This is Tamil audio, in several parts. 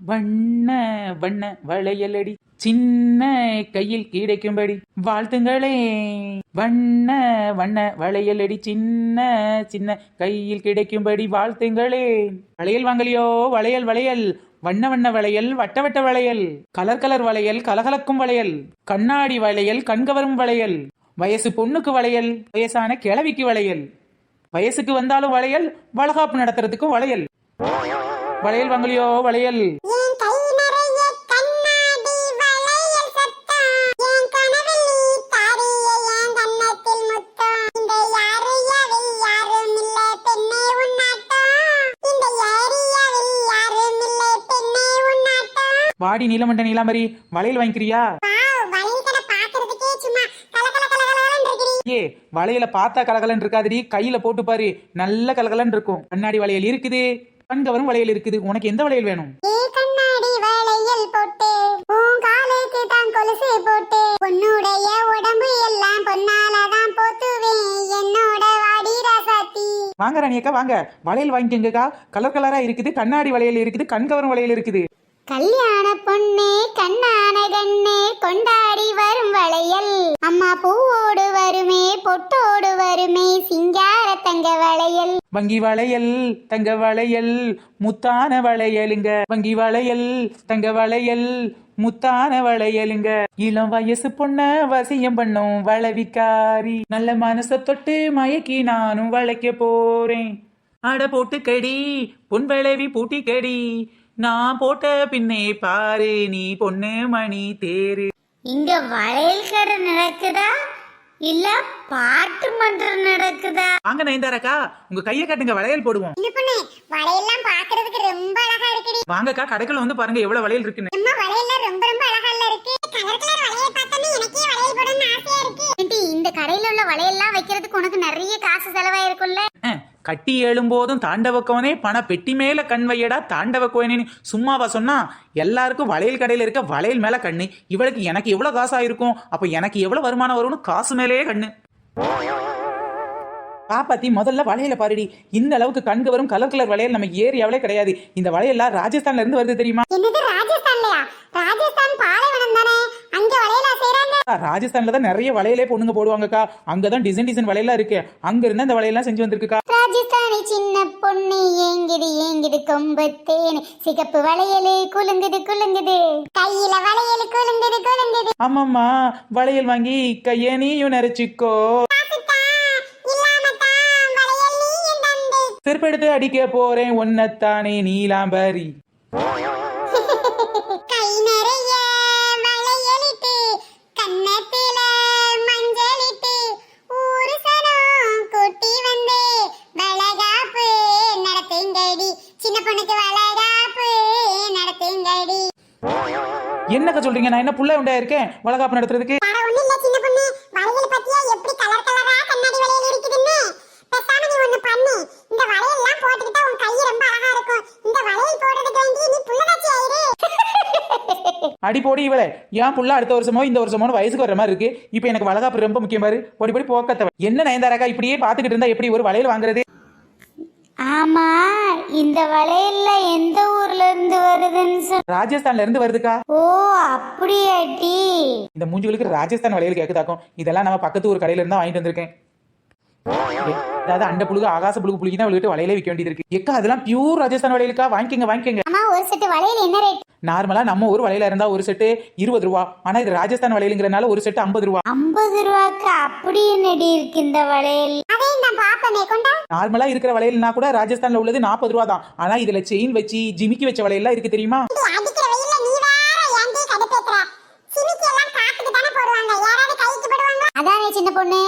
வண்ண வண்ண வளையலடி சின்ன கையில் கிடைக்கும்படி வாழ்த்துங்களே. வண்ண வண்ண வளையலடி சின்ன சின்ன கையில் கிடைக்கும்படி வாழ்த்துங்களே. வளையல் வாங்கலையோ வளையல் வளையல், வண்ண வண்ண வளையல், வட்ட வட்ட வளையல், கலர் கலர் வளையல், கலகலக்கும் வளையல், கண்ணாடி வளையல், கண்கவரும் வளையல், வயசு பொண்ணுக்கு வளையல், வயசான கிழவிக்கு வளையல், வயசுக்கு வந்தாலும் வளையல், வளகாப்பு நடத்துறதுக்கும் வளையல். வளையல் வாங்கலையோ வளையல். வாடி நீலமண்ட நீலாமரி, வளையல் வாங்கிக்கிறியா? ஏ வளையல பார்த்தா கலகலன்னு இருக்காதுடி, கையில போட்டு பாரு, நல்ல கலகலன்னு இருக்கும். கண்ணாடி வளையல் இருக்குது, கண்கவரும் வளையல் இருக்குது. உனக்கு எந்த வளையல் வேணும்? கண்ணாடி வளையல் போட்டு உன் காலுக்கு தான் கொலுசு போட்டு உன்னுடைய உடம்பு எல்லாம் பொன்னாலதான் போத்துவேன் என்னோட வாடி ராசாத்தி. வாங்க ராணியக்கா வாங்க, வளையல் வாங்கிக்கங்கக்கா. கலர் கலரா இருக்குது, கண்ணாடி வளையல் இருக்குது, கண்கவரும் வளையல் இருக்குது. கல்யாண பொண்ணே கண்ணான கண்ணே கொண்டாடி வரும் வளையல், அம்மா பூவோடு வருமே பொட்டோடு வருமே சிங்கார தங்க வளையல். வங்கி வளையல் தங்க வளையல் முத்தான வளையலுங்க, வங்கி வளையல் தங்க வளையல் முத்தான வளையலுங்க. இளம் வயசு பொண்ண வசியம் பண்ணும் வளவிக்காரி, நல்ல மனச தொட்டு மயக்கி நானும் வளைக்க போறேன். அட போட்டு கடி பொன் விளைவி பூட்டி கடி, நான் போட்ட பின்னே பாரு நீ பொண்ணு மணி தேரு. இங்க வளையல் கடை நடக்குதா இல்ல பாட்டு மன்றம் நடக்குதா? வாங்க நயன்தாராக்கா, உங்க கையை காட்டுங்க, வளையல் போடுவோம். வளையல்லாம் பாக்குறதுக்கு ரொம்ப அழகா இருக்குடி. வாங்கக்கா, கடைக்குள்ள வந்து பாருங்க எவ்வளவு வளையல் இருக்குன்னு. அம்மா வளையல்லாம் ரொம்ப ரொம்ப அழகா இருக்கு. கலர் கலர் வளையல் பார்த்தனே எனக்கே வளையல் போடணும்னு ஆசையா இருக்கு. ஆண்டி, இந்த கடையில உள்ள வளையல்லாம் வைக்கிறதுக்கு உனக்கு நிறைய காசு செலவாயிருக்கும்ல? கட்டி எழும்போதும் தாண்டவக்கோனே பண பெட்டி மேல கண் வையடா தாண்டவக்கோனேன்னு சும்மாவா சொன்னா? எல்லாருக்கும் வளையல் கடையில இருக்க வளையல் மேல கண்ணு, இவளுக்கு எனக்கு எவ்வளவு காசா இருக்கும், அப்ப எனக்கு எவ்வளவு வருமானம் வரும்னு காசு மேலேயே கண்ணு. பாப்பாத்தி முதல்ல வளையல பாருடி, இந்த அளவுக்கு கண்கு வரும் கலர் கலர் வளையல் நம்ம ஏரியாவிலே கிடையாது. இந்த வளையல்லாம் ராஜஸ்தான்ல இருந்து வருது தெரியுமா? என்னது ராஜஸ்தான்லயா? ராஜஸ்தான் பாலைவனம் தானே, அங்க வளையலா செய்றாங்க? ராஜஸ்தான்ல தான் நிறைய வளையலே பொண்ணுங்க போடுவாங்கக்கா, அங்கதான் டிசைன் டிசைன் வளையலாம் இருக்கு, அங்க இருந்து அந்த வளையல்லாம் செஞ்சு வந்திருக்குக்கா. ராஜஸ்தானி சின்ன பொண்ணு ஏங்கிடு ஏங்கிடு கொம்பத்தேனு, சிகப்பு வளையலே குலுங்குது குலுங்குது, கையில வளையல் குலுங்குது குலுங்குது. ஆமாம்மா, வளையல் வாங்கி கையணியும் நிறைச்சிக்கோ, செருப்பெடுத்து அடிக்க போறேன் ஒன்னத்தானே நீலாம்பரி. கை நிறைய வளையலிட்டு கண்ணத்தில மஞ்சளிட்டு ஊரு சனம் கூட்டி வந்து வளகாப்பு நடத்துங்கடி, சின்ன பொண்ணுக்கு வளகாப்பு நடத்துங்கடி. என்னக்கா சொல்றீங்க? நான் என்ன புள்ள உண்டா இருக்கேன் வளகாப்பு நடத்துறதுக்கு? ஒண்ணு இல்ல சின்ன பொண்ணு, வளையல் பத்தியா எப்படி கலர் கலரா கண்ணாடி வளையல் இருக்குதுன்னு பேசாம நீ ஒண்ணு பண்ணு. இந்த வளையல்லாம் போட்டுக்கிட்டா உன் கை ரொம்ப அழகா இருக்கும். இந்த வளையல் போடுறதுக்கு வேண்டி நீ புள்ளதாச்சி ஆயிரு. அடி போடி இவளே, ஏன் புள்ள அடுத்த வருஷமோ இந்த வருஷமோ வயசுக்கு வர மாதிரி இருக்கு. இப்போ எனக்கு வளகாப்பு ரொம்ப முக்கியம் பாரு, போடி போடி போக்கத்தவ. என்ன நயன்தாராக்கா இப்படியே பாத்துக்கிட்டு இருந்தா எப்படி ஒரு வளையல் வாங்குறது? ஆமா, இந்த வளையல்ல எந்த ஊர்ல இருந்து வருதுன்னு? ராஜஸ்தான்ல இருந்து வருதுக்கா. ஓ அப்படியாட்டி. இந்த மூஞ்சிகளுக்கு ராஜஸ்தான் வளையல் கேக்குதாக்கும். இதெல்லாம் நம்ம பக்கத்து ஒரு கடையில இருந்தா வாங்கிட்டு வந்திருக்கேன். அதாவது அண்ட புழுகு ஆகாச புழுகு புழுகினா அவளுக்கு வளையலே விற்க வேண்டியது இருக்கு. எக்கா அதெல்லாம் பியூர் ராஜஸ்தான் வளையலுக்கா, வாங்கிக்கங்க வாங்கிக்கங்க. அம்மா, ஒரு செட் வளையல் என்ன ரேட்? நார்மலா நம்ம ஒரு வளையல இருந்தா ஒரு செட்டு 20 ரூபா, ஆனா இது ராஜஸ்தான் வளையலுங்கிறனால ஒரு செட்டு 50 ரூபா. 50 ரூபாய்க்கு அப்படி என்னடி இருக்கு இந்த வளையல்? அதே நான் பாப்பனே கொண்டா. நார்மலா இருக்கிற வளையல்னா கூட ராஜஸ்தான்ல உள்ளது 40 ரூபா தான், ஆனா இதுல செயின் வச்சு ஜிமிக்கி வச்ச வளையல்லாம் இருக்கு தெரியுமா? அடிக்கிற வெயில்ல நீ வேற ஏன்டி கடுப்பேத்துற? சிமிக்கி எல்லாம் காத்துக்கு தான போடுவாங்க, யாராவது கைக்கு போடுவாங்க? அதானே சின்ன பொண்ணு,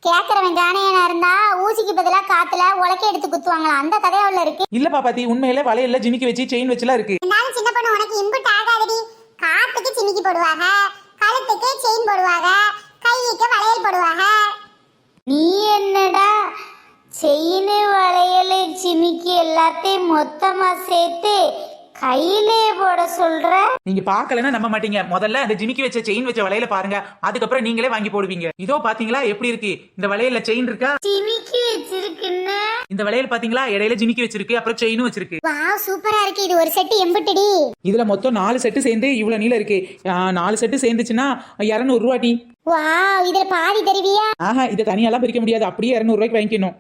கேக்குறவன் காணையனா இருந்தா ஊசிக்கு பதிலா காத்துல உலக்க எடுத்து குத்துவாங்களா, அந்த கதையா உள்ள இருக்கு. இல்ல பாப்பாத்தி, உண்மையிலே வளையல்ல ஜிமிக்கி வச்சு செயின் வச்சுலாம் இருக்கு. இருந்தாலும் சின்ன பொண்ணு உனக்கு இம்புட் ஆகாதடி. காத்துக்கு சிமிக்கி போடுவாங்க, கழுத்துக்கு செயின் போடுவாங்க, கைக்கு வளையல் போடுவாங்க. நீ என்னடா செயின் வளையல் சிமிக்கி எல்லாத்தையும் மொத்தமா சேர்த்து கையிலே போட சொல்ற? நீங்க பார்க்கலன்னா நம்ப மாட்டீங்க. முதல்ல அந்த ஜிமிக்கி வச்ச செயின் வச்ச வளையல பாருங்க, அதுக்கப்புறம் நீங்களே வாங்கி போடுவீங்க. இதோ பாத்தீங்களா எப்படி இருக்கு? இந்த வளையல்ல செயின் இருக்கா? ஜிமிக்கி வச்சிருக்குன்னு. இந்த வளையல் பாத்தீங்களா, இடையில ஜிமிக்கி வச்சிருக்கு, அப்புறம் செயினும் வச்சிருக்கு. வாவ் சூப்பரா இருக்கு. இது ஒரு செட் எம்புட்டடி? இதுல மொத்தம் 4 செட்டு சேர்ந்து இவ்வளவு நீளம் இருக்கு. 4 செட்டு சேர்ந்துச்சுன்னா 200 ரூபாட்டி. வாவ் இதுல பாதி தருவியா? ஆஹா, இதை தனியாலாம் பிரிக்க முடியாது, அப்படியே 200 ரூபாய்க்கு வாங்கிக்கணும்.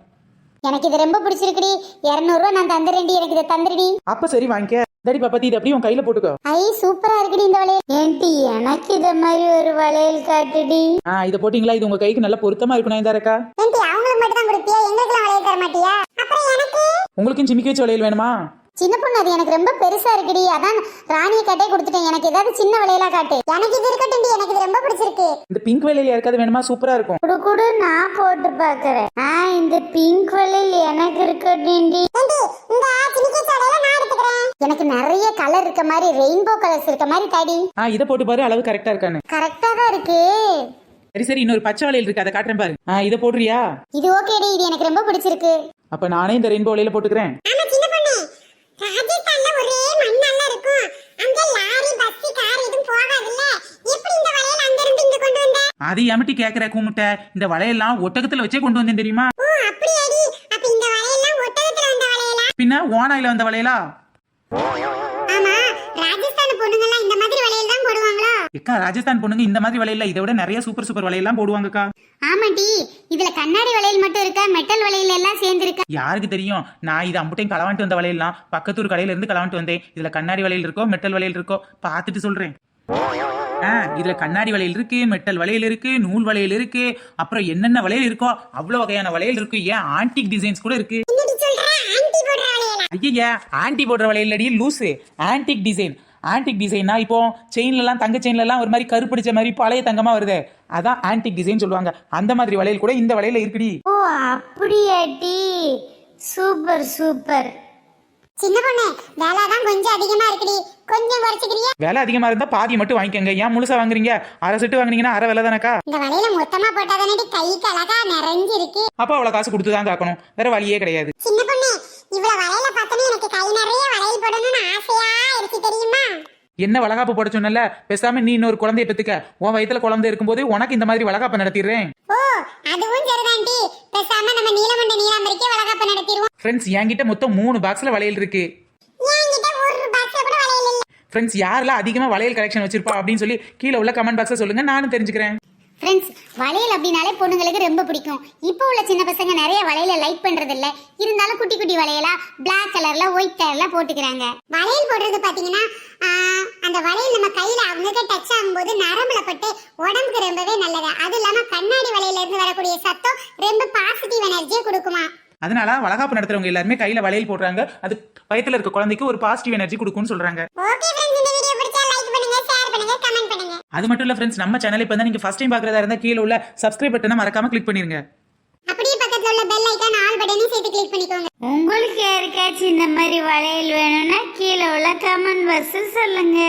எனக்கு இது ரொம்ப பிடிச்சிருக்குடி. 200 ரூபாய் நான் தந்துறேன்டி. எனக்கு இதை தந்துடுடி. அப்ப சரி வாங்கிக்க. தடி பாப்பாத்தி, இது அப்படியே உன் கையில போட்டுக்கோ. ஐ சூப்பரா இருக்குடி இந்த வளையல். ஏன்டி எனக்கு இத மாதிரி ஒரு வளையல் காட்டுடி. இதை போட்டீங்களா? இது உங்க கைக்கு நல்லா பொருத்தமா இருக்கணும். இந்த இருக்கா? ஏன்டி அவங்களுக்கு மட்டும் தான் கொடுப்பியா? எங்களுக்கு வளையல் தர மாட்டியா? அப்புறம் எனக்கு உங்களுக்கும் ஜிமிக்கி வச்ச வளையல் வேணுமா? சின்ன பொண்ணு அது எனக்கு ரொம்ப பெருசா இருக்குடி. அதான் ராணியை காட்டே கொடுத்துட்டேன். எனக்கு ஏதாவது சின்ன வளையலா காட்டு. எனக்கு இது இருக்கட்டும். எனக்கு இது ரொம்ப பிடிச்சிருக்கு. இந்த பிங்க் வளையல் யாருக்காவது வேணுமா? சூப்பரா இருக்கும். குடு குடு நான் போட்டு பாக்குறேன். இந்த பிங்க் வளையல் எனக்கு இருக்கட்டும். எனக்கு நிறைய கலர் இருக்க மாதிரி, ரெயின்போ கலர்ஸ் இருக்க மாதிரி தாடி. இதை போட்டு பாரு, அளவு கரெக்டா இருக்கான்னு. கரெக்டா தான் இருக்கு. சரி சரி, இன்னொரு பச்சை வளையல் இருக்கு, அதை காட்டுறேன் பாரு. இதை போடுறியா? இது ஓகேடி. இது எனக்கு ரொம்ப பிடிச்சிருக்கு. அப்ப நானே இந்த ரெயின்போ வளையல போட்டுக்கிறேன். ராஜஸ்தான்ல ஒரே மண்ணெல்லாம் இருக்கும். அங்க லாரி பஸ் கார் எதுவும் போகாதுல்ல. எப்படி இந்த வளையல் அங்க இருந்து இங்க கொண்டு வந்த? அது எமட்டி கேக்குற கூமுட்ட. இந்த வளையல்லாம் ஒட்டகத்துல வச்சே கொண்டு வந்தேன் தெரியுமா? ஓ அப்படியாடி. அப்ப இந்த வளையல்லாம் ஒட்டகத்துல வந்த வளையலா? பின்ன ஓனாயில வந்த வளையலா? ஆமா, ராஜஸ்தான் பொண்ணுங்க எல்லாம் இந்த மாதிரி வளையல் தான் போடுவாங்களா? ஏக்கா, ராஜஸ்தான் பொண்ணுங்க இந்த மாதிரி வளையல இதை விட நிறைய சூப்பர் சூப்பர் வளையல்லாம் போடுவாங்கக்கா. ஆமாடி. இதுல கண்ணாடி வளையல் மட்டும் இருக்கா? மெட்டல் வளையல் எல்லாம் சேர்ந்து இருக்கா? யாருக்கு தெரியும்? நான் இது அம்புட்டையும் களவாண்டு வந்த வளையல்லாம் பக்கத்தூர் கடையில இருந்து களவாண்டு வந்தேன். இதுல கண்ணாடி வளையல் இருக்கோ மெட்டல் வளையல் இருக்கோ பார்த்துட்டு சொல்றேன். இதுல கண்ணாடி வளையல் இருக்கு, மெட்டல் வளையல் இருக்கு, நூல் வளையல் இருக்கு, அப்புறம் என்னென்ன வளையல் இருக்கோ அவ்வளவு வகையான வளையல் இருக்கு. ஏன் ஆன்டிக் டிசைன்ஸ் கூட இருக்கு. ஐயா, ஆன்டி போடுற வளையல் அடி லூசு. Antique design. ஆன்டிக் டிசைன்னா இப்போ செயின்லாம், தங்க செயின்லாம் ஒரு மாதிரி கருப்பிடிச்ச மாதிரி பழைய தங்கமா வருது, அதான் ஆன்டிக் டிசைன் சொல்லுவாங்க. அந்த மாதிரி வளையல் கூட இந்த வளையல இருக்குடி. ஓ அப்படியாடி. Super super. சின்ன பொண்ணு, வேலை தான் கொஞ்சம் அதிகமா இருக்குடி. கொஞ்சம் குறைச்சிக்கிறியா? வேலை அதிகமா இருந்தா பாதி மட்டும் வாங்கிக்கங்க. ஏன் முழுசா வாங்குறீங்க? அரை செட்டு வாங்குனீங்கன்னா அரை விலை தானக்கா. இந்த வளையல மொத்தமா போட்டாதானடி கைக்கு அழகா நிறைஞ்சு இருக்கு. அப்ப அவ்வளவு காசு கொடுத்து தான் காக்கணும், வேற வழியே கிடையாது. சின்ன பொண்ணு, இவ்வளவு வளையல பார்த்தனே எனக்கு கை நிறைய வளையல் போடணும்னு ஆசையா இருக்கு தெரியுமா? என்ன வளகாப்பு போட சொன்னல, பேசாம நீ இன்னொரு குழந்தைய பெத்துக்க. உன் வயித்துல குழந்தை இருக்கும்போது உனக்கு இந்த மாதிரி வளகாப்பு நடத்திடுறேன். ஓ அதுவும் சரிதான்டி. பேசாம நம்ம நீலமண்ட நீலாம்பரிக்கே வளகாப்பு நடத்திடுவோம். ஃப்ரெண்ட்ஸ், என்கிட்ட மொத்தம் 3 பாக்ஸ்ல வளையல் இருக்கு. என்கிட்ட ஒரு பாக்ஸ்ல கூட வளையல் இல்ல. ஃப்ரெண்ட்ஸ், யாரெல்லாம் அதிகமா வளையல் கலெக்ஷன் வச்சிருப்பா அப்படின்னு சொல்லி கீழே உள்ள கமெண்ட் பாக்ஸ்ல சொல்லுங்க, நானும் தெரிஞ்சுக்கிறேன். ஃப்ரெண்ட்ஸ், வளையல் அப்படினாலே பொண்ணுங்களுக்கு ரொம்ப பிடிக்கும். இப்போ உள்ள சின்ன பசங்க நிறைய வளையல லைக் பண்றது இல்ல. இருந்தாலும் குட்டி குட்டி வளையலா பிளாக் கலர்ல ஒயிட் கலர்ல போட்டுக்கிறாங்க. வளையல் போடுறது பாத்தீங்கன்னா அந்த வளையல் நம்ம கையில அவங்க டச் ஆகும்போது நரம்புல பட்டு உடம்புக்கு ரொம்பவே நல்லது. அது இல்லாம கண்ணாடி வளையல இருந்து வரக்கூடிய சத்தம் ரொம்ப பாசிட்டிவ் எனர்ஜியை கொடுக்குமா. அதனால வளகாப்பு நடத்துறவங்க எல்லாருமே கையில வளையல் போடுறாங்க. அது வயித்துல இருக்க குழந்தைக்கு ஒரு பாசிட்டிவ் எனர்ஜி கொடுக்கும்னு சொல்றாங்க. ஓகே ஃப்ரெண்ட்ஸ், இந்த வீடியோ பிடிச்சா லைக் பண்ணுங்க, ஷேர் பண்ணுங்க, கமெண்ட் பண்ணுங்க. அது மட்டும் இல்ல ஃப்ரெண்ட்ஸ், நம்ம சேனலை இப்போ தான் நீங்க ஃபர்ஸ்ட் டைம் பார்க்கறதா இருந்தா கீழே உள்ள சப்ஸ்கிரைப் பட்டனை மறக்காம கிளிக் பண்ணிருங்க. அப்படியே பக்கத்துல உள்ள பெல் ஐகான் ஆல் பட்டனையும் சேர்த்து கிளிக் பண்ணிக்கோங்க. உங்களுக்கு யாருக்காச்சும் இந்த மாதிரி வளையல் வேணும்னா கீழே உள்ள கமெண்ட் பாக்ஸ்ல சொல்லுங்க.